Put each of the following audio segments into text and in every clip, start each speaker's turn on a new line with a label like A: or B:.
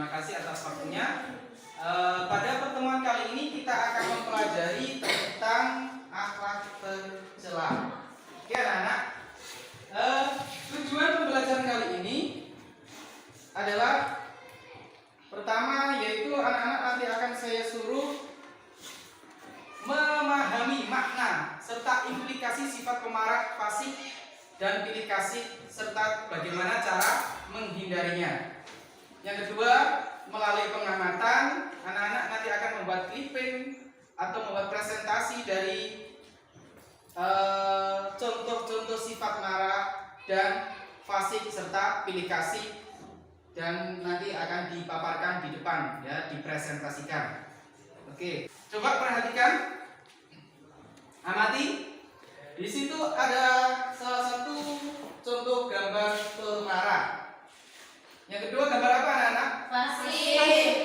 A: kasih atas waktunya. Pada pertemuan kali ini kita akan mempelajari tentang akhlak tercela. Oke anak-anak, tujuan pembelajaran kali ini adalah pertama, yaitu anak-anak nanti akan saya suruh memahami makna serta implikasi sifat pemarah, fasik, dan pilih kasih serta bagaimana cara menghindarinya. Yang kedua, melalui pengamatan, anak-anak nanti akan membuat clipping atau membuat presentasi dari contoh-contoh sifat marah dan fasik serta pilih kasih, dan nanti akan dipaparkan di depan, ya, dipresentasikan. Oke, coba perhatikan, amati. Di situ ada salah satu contoh gambar pemarah. Yang kedua, gambar apa anak-anak?
B: Fasik.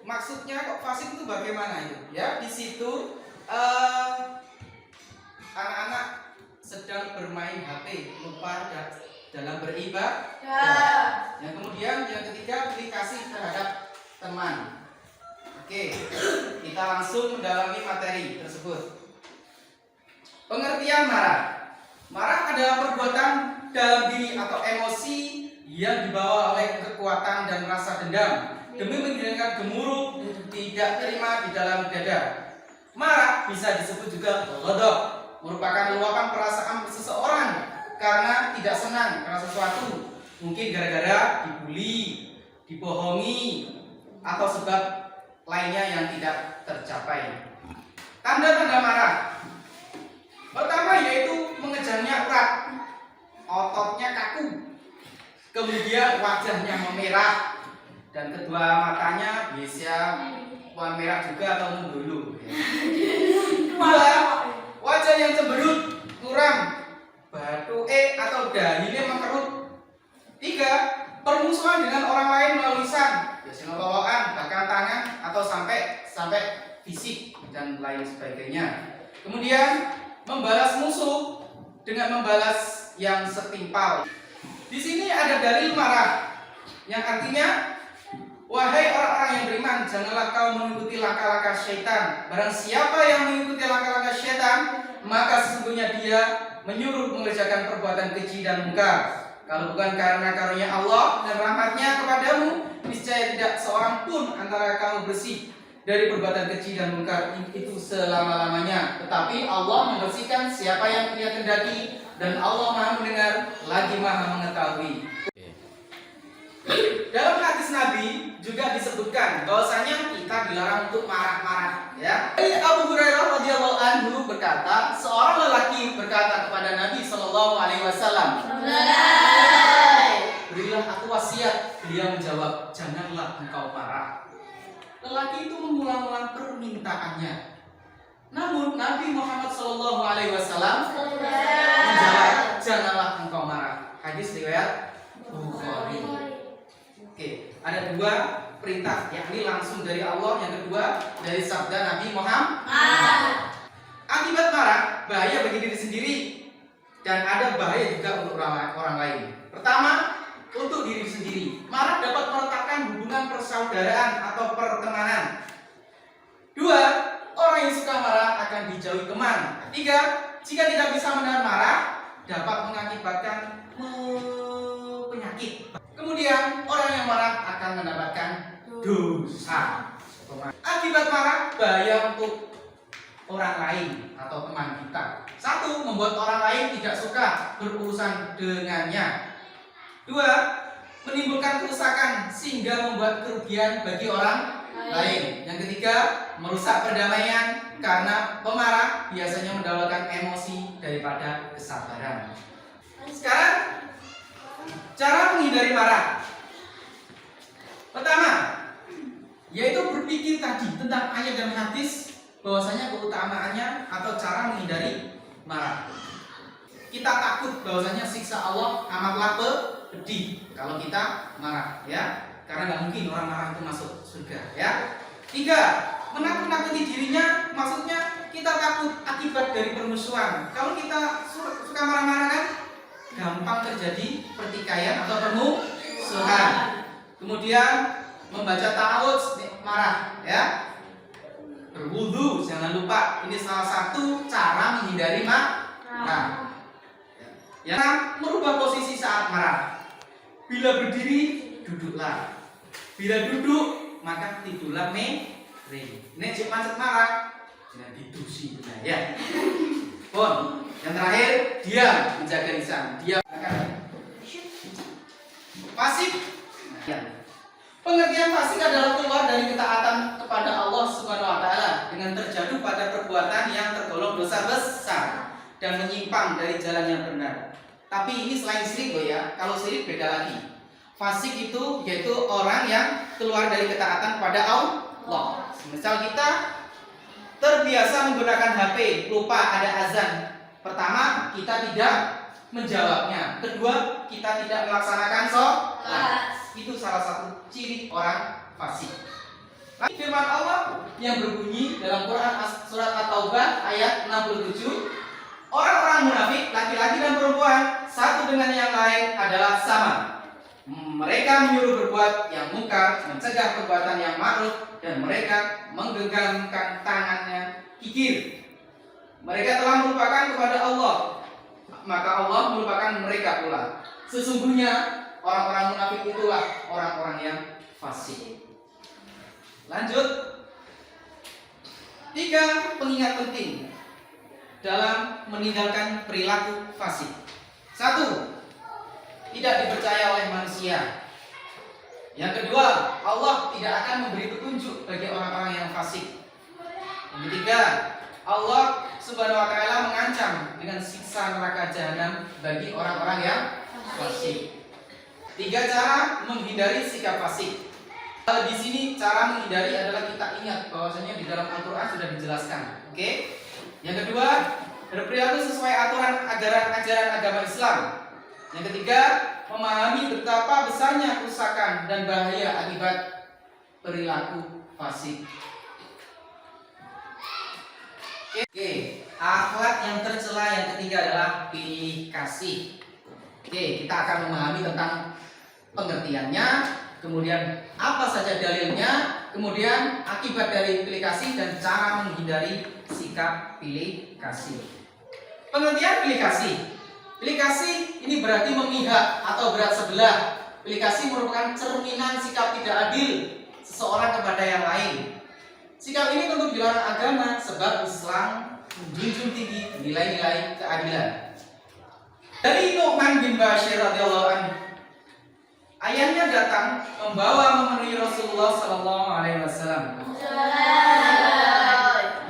A: Maksudnya kok fasik itu bagaimana itu? Ya, di situ anak-anak sedang bermain HP, lupa dalam beribadah. Yang kemudian yang ketiga, pilih kasih terhadap teman. Oke, kita langsung mendalami materi tersebut. Pengertian marah. Marah adalah perbuatan dalam diri atau emosi yang dibawa oleh kekuatan dan rasa dendam demi menghilangkan gemuruh tidak terima di dalam dada. Marah bisa disebut juga ghadab, merupakan luapan perasaan seseorang karena tidak senang karena sesuatu, mungkin gara-gara dibully, dibohongi, atau sebab lainnya yang tidak tercapai. Tanda-tanda marah. Pertama yaitu mengejangnya erat, ototnya kaku, kemudian wajahnya memerah, dan kedua matanya bisa merah juga atau mendulu. Dua, wajah yang cemberut, muram, batu atau dahinya mengkerut. Tiga, permusuhan dengan orang lain melalui lisan, biasanya bawaan, bahkan tangan, atau sampai fisik dan lain sebagainya. Kemudian membalas musuh dengan membalas yang setimpal. Di sini ada dalil marah yang artinya, wahai orang-orang yang beriman, janganlah kau mengikuti langkah-langkah syaitan. Barang siapa yang mengikuti langkah-langkah syaitan, maka sesungguhnya dia menyuruh mengerjakan perbuatan keji dan mungkar. Kalau bukan karena karunia Allah dan rahmatnya kepadamu, niscaya tidak seorang pun antara kamu bersih dari perbuatan keji dan mungkar itu selama-lamanya. Tetapi Allah membersihkan siapa yang Dia kehendaki, dan Allah Maha mendengar lagi Maha mengetahui. Dalam hadis Nabi juga disebutkan bahwasanya kita dilarang untuk marah-marah, ya. Abu Hurairah radhiyallahu anhu berkata, seorang lelaki berkata kepada Nabi sallallahu alaihi wasallam, berilah aku wasiat. Beliau menjawab, janganlah engkau marah. Lelaki itu mengulang-ulang permintaannya. Namun Nabi Muhammad sallallahu alaihi wasallam menjawab, janganlah engkau marah. Hadis riwayat Bukhari. Oke, ada dua perintah, yakni langsung dari Allah, yang kedua dari sabda Nabi Muhammad. Akibat marah, bahaya bagi diri sendiri dan ada bahaya juga untuk orang lain. Pertama, untuk diri sendiri, marah dapat meretakkan hubungan persaudaraan atau pertemanan. Dua, orang yang suka marah akan dijauhi teman. Tiga, jika tidak bisa menahan marah, dapat mengakibatkan penyakit. Kemudian orang yang marah akan mendapatkan dosa. Akibat marah, bahaya untuk orang lain atau teman kita. Satu, membuat orang lain tidak suka berurusan dengannya. Dua, menimbulkan kerusakan sehingga membuat kerugian bagi orang lain. Yang ketiga, merusak perdamaian karena pemarah biasanya mendahulukan emosi daripada kesabaran. Sekarang, cara menghindari marah. Pertama, yaitu berpikir tadi tentang ayat dan hadis, bahwasanya keutamaannya atau cara menghindari marah. Kita takut bahwasanya siksa Allah amatlah pedih kalau kita marah, ya, karena nggak mungkin orang marah itu masuk surga, ya. Tiga, menakut-nakuti dirinya, maksudnya kita takut akibat dari permusuhan. Kalau kita suka marah-marah kan, gampang terjadi pertikaian atau permusuhan. Kemudian membaca ta'awudz marah, ya. Berwudu jangan lupa. Ini salah satu cara menghindari marah. Yang merubah posisi saat marah. Bila berdiri, duduklah. Bila duduk, maka tidurlah miring. Nek macet marah, jangan ditusi, ya. Pun, yang terakhir, diam, menjaga lisan. Diam. Fasik. Pengertian fasik adalah keluar dari ketaatan kepada Allah Subhanahu wa taala dengan terjatuh pada perbuatan yang tergolong dosa besar dan menyimpang dari jalan yang benar. Tapi ini selain syirik loh ya. Kalau syirik beda lagi. Fasik itu yaitu orang yang keluar dari ketaatan kepada Allah. Misal kita terbiasa menggunakan HP, lupa ada azan. Pertama, kita tidak menjawabnya. Kedua, kita tidak melaksanakan sholat. Itu salah satu ciri orang fasik. Firman Allah yang berbunyi dalam Quran surat At-Taubah ayat 67, orang-orang munafik laki-laki dan perempuan satu dengan yang lain adalah sama. Mereka menyuruh berbuat yang mungkar, mencegah perbuatan yang ma'ruf, dan mereka menggenggamkan tangannya kikir. Mereka telah melupakan kepada Allah, maka Allah melupakan mereka pula. Sesungguhnya orang-orang munafik itulah orang-orang yang fasik. Lanjut. 3 pengingat penting dalam meninggalkan perilaku fasik. 1. Tidak dipercaya oleh manusia. Yang kedua, Allah tidak akan memberi petunjuk bagi orang-orang yang fasik. Yang ketiga, Allah Subhanahu wa taala mengancam dengan siksa neraka jahanam bagi orang-orang yang fasik. 3 cara menghindari sikap fasik. Di sini cara menghindari adalah kita ingat bahwasanya di dalam Al-Qur'an sudah dijelaskan. Oke? Yang kedua, berperilaku sesuai aturan ajaran agama Islam. Yang ketiga, memahami betapa besarnya kerusakan dan bahaya akibat perilaku fasik. Oke, akhlak yang tercela yang ketiga adalah pilih kasih. Oke, kita akan memahami tentang pengertiannya, kemudian apa saja dalilnya, kemudian akibat dari pilih kasih dan cara menghindari sikap pilih kasih. Pengertian pilih kasih. Pilih kasih ini berarti memihak atau berat sebelah. Pilih kasih merupakan cerminan sikap tidak adil seseorang kepada yang lain. Sikap ini tentu dilarang agama sebab Islam menjunjung tinggi nilai-nilai keadilan. Dari Nu'man bin Bashir radhiyallahu anhu, ayahnya datang membawa memenuhi Rasulullah sallallahu alaihi wasallam.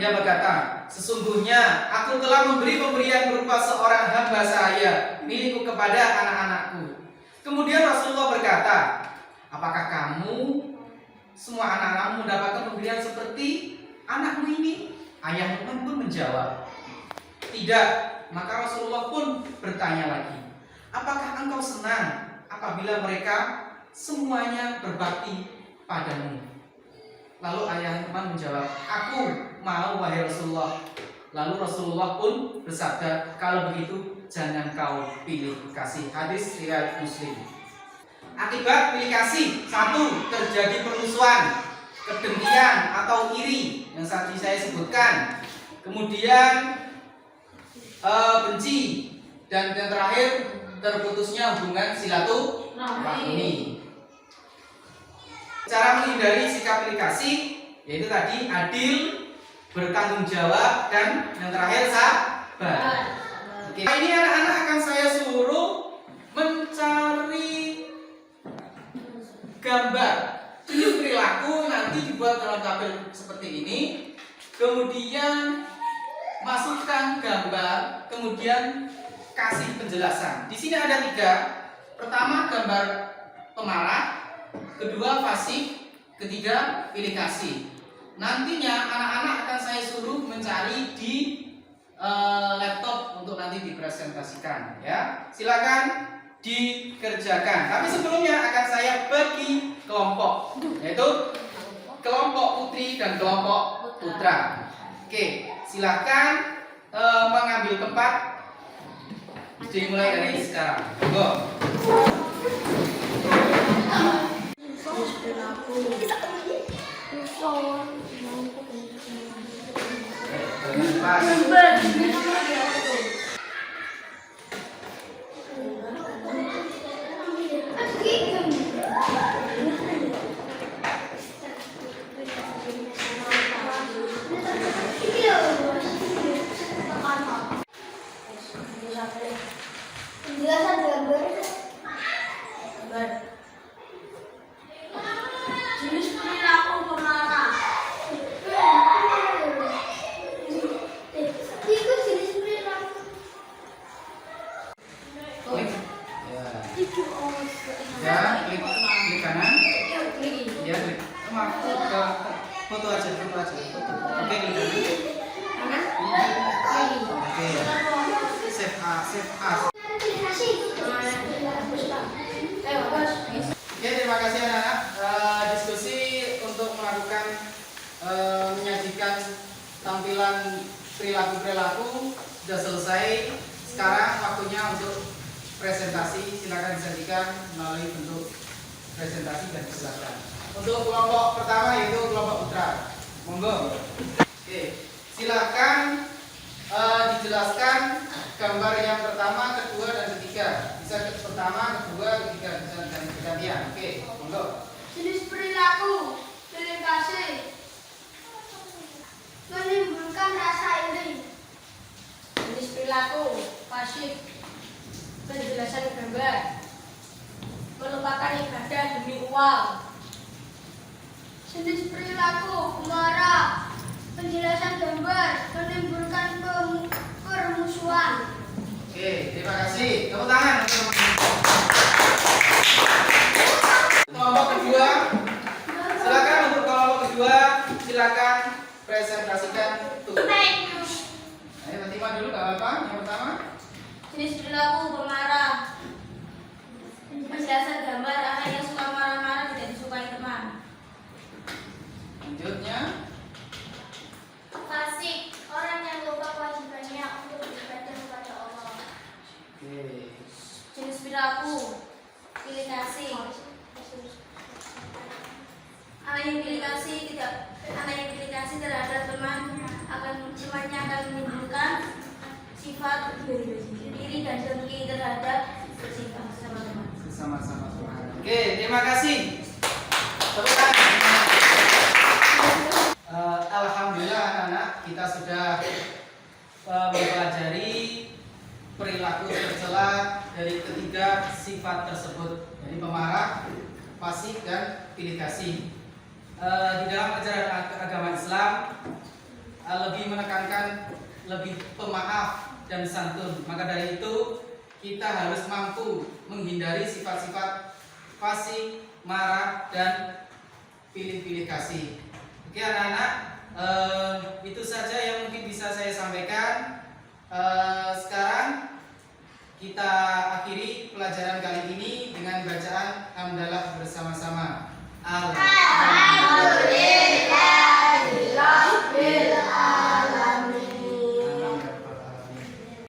A: Ia berkata, sesungguhnya aku telah memberi pemberian berupa seorang hamba saya milikku kepada anak-anakku. Kemudian Rasulullah berkata, apakah kamu semua anak-anakmu mendapatkan pemberian seperti anakmu ini? Ayah Nu'man pun menjawab, tidak. Maka Rasulullah pun bertanya lagi, apakah engkau senang apabila mereka semuanya berbakti padamu? Lalu ayah Nu'man menjawab, aku mau wahai Rasulullah. Lalu Rasulullah pun bersabda, kalau begitu jangan kau pilih kasih. Hadis riwayat Muslim. Akibat pilih kasih, 1. Terjadi permusuhan, kedengkian atau iri yang tadi saya sebutkan. Kemudian benci, dan yang terakhir terputusnya hubungan silaturahmi. Cara menghindari sikap pilih kasih yaitu tadi adil, bertanggung jawab, dan yang terakhir sabar. Oke. Ini anak-anak akan saya suruh mencari gambar. Ini perilaku nanti dibuat dalam tabel seperti ini. Kemudian masukkan gambar, kemudian kasih penjelasan. Di sini ada 3. Pertama gambar pemarah, kedua fasik, ketiga pilih kasih. Nantinya anak-anak akan saya suruh mencari di laptop untuk nanti dipresentasikan. Ya, silakan dikerjakan. Tapi sebelumnya akan saya bagi kelompok, yaitu kelompok putri dan kelompok putra. Oke, silakan mengambil tempat. Dimulai dari sekarang. Go.
B: Jenis perilaku.
C: Penjelasan gambar.
B: Jenis perilaku pemarah.
C: Itu jenis perilaku.
A: Klik. Ya, klik kanan. Ya, klik. Maaf, ke foto aja, foto aja. Oke, klik kanan. Oke. Save as, save as. Oke, terima kasih anak-anak. Diskusi untuk melakukan menyajikan tampilan perilaku-perilaku sudah selesai. Sekarang waktunya untuk presentasi. Silakan disajikan melalui bentuk presentasi dan silakan. Untuk kelompok pertama yaitu kelompok putra. Monggo. Oke, silakan dijelaskan gambar yang pertama, kedua, dan ketiga. Bisa pertama, kedua, ketiga, dan gantian. Oke, monggo.
C: Jenis perilaku, pilih kasih, menimbulkan rasa iri.
B: Jenis perilaku pasif. Penjelasan gambar. Melupakan ibadah demi uang.
C: Jenis perilaku marah, penjelasan gambar, menimbulkan permusuhan.
A: Oke, terima kasih. Tepuk tangan untuk kelompok kedua. Silakan untuk kelompok kedua, silakan presentasikan tuh. Ayo Fatima dulu, nggak apa-apa. Yang pertama,
B: Jenis perilaku pemarah. Penjelasan gambar anak yang suka marah-marah tidak disukai teman.
A: lanjutnya.
C: Fasik, orang yang lupa kewajibannya untuk beribadah kepada Allah.
A: Oke.
B: Jenis perilaku pilih kasih. Anak yang pilih kasih terhadap teman temannya akan menimbulkan sifat iri dan dengki terhadap sifat sama teman.
A: Sama-sama. Oke, terima kasih. Tepuk tangan. Alhamdulillah anak-anak, kita sudah mempelajari perilaku tercela dari ketiga sifat tersebut, jadi pemarah, fasik, dan pilih kasih. Di dalam ajaran agama Islam lebih menekankan lebih pemaaf dan santun. Maka dari itu kita harus mampu menghindari sifat-sifat fasik, marah, dan pilih-pilih kasih. Oke anak-anak,